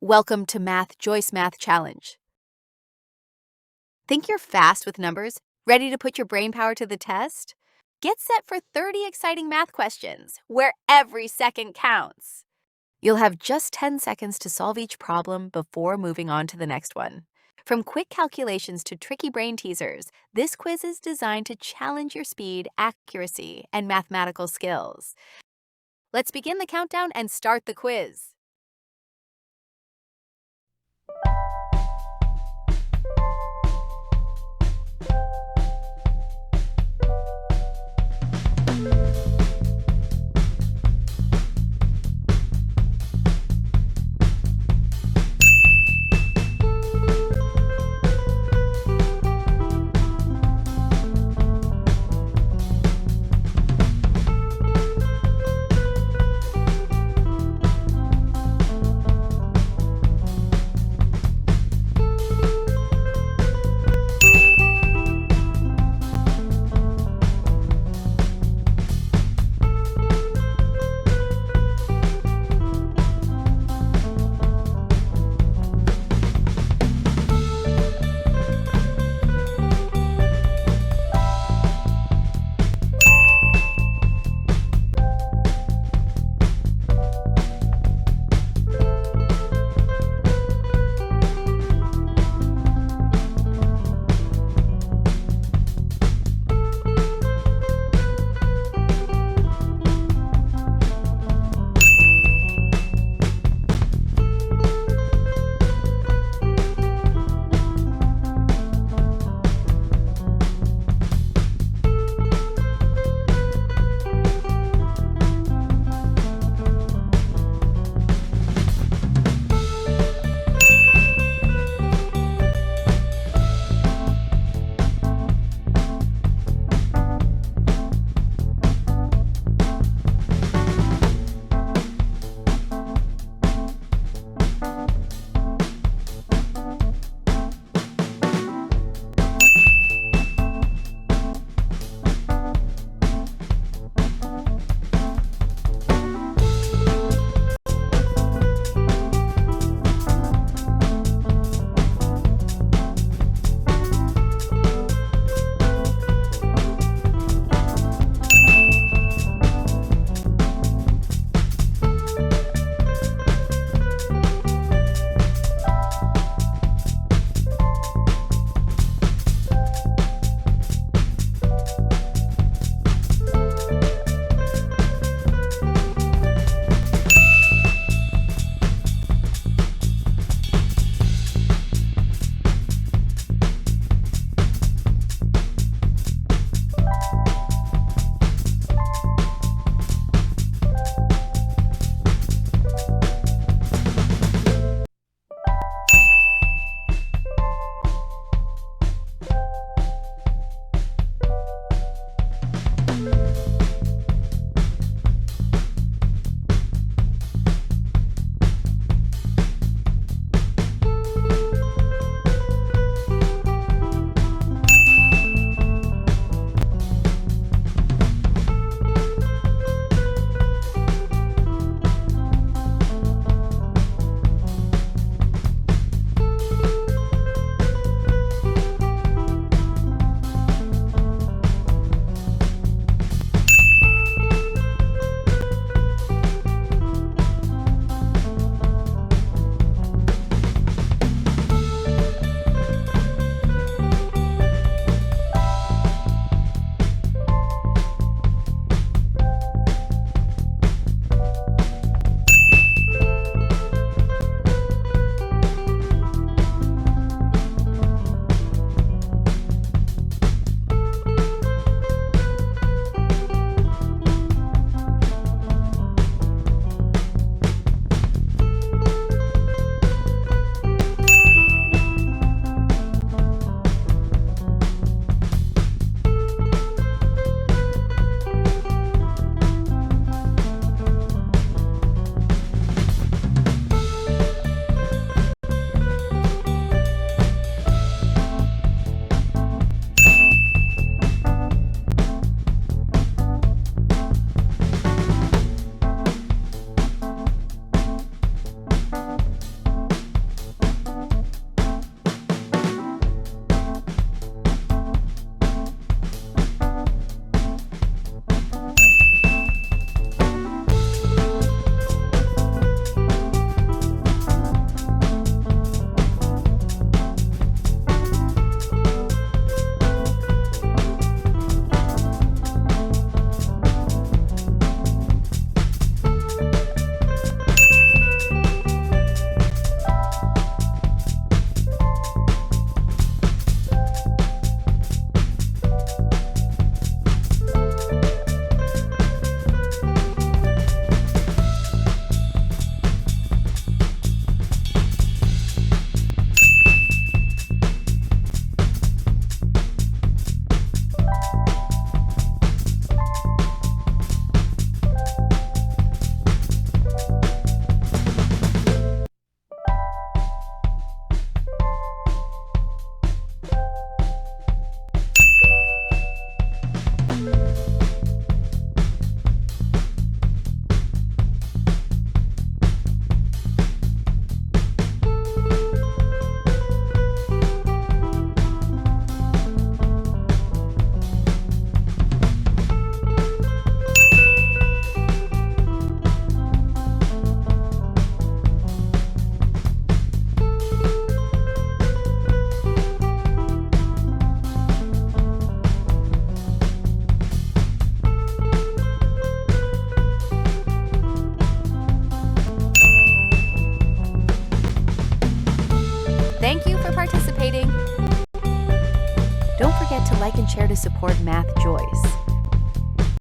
Welcome to Math Joyce Math Challenge. Think you're fast with numbers? Ready to put your brain power to the test? Get set for 30 exciting math questions where every second counts. You'll have just 10 seconds to solve each problem before moving on to the next one. From quick calculations to tricky brain teasers, this quiz is designed to challenge your speed, accuracy, and mathematical skills. Let's begin the countdown and start the quiz. like and share to support Math Joyce.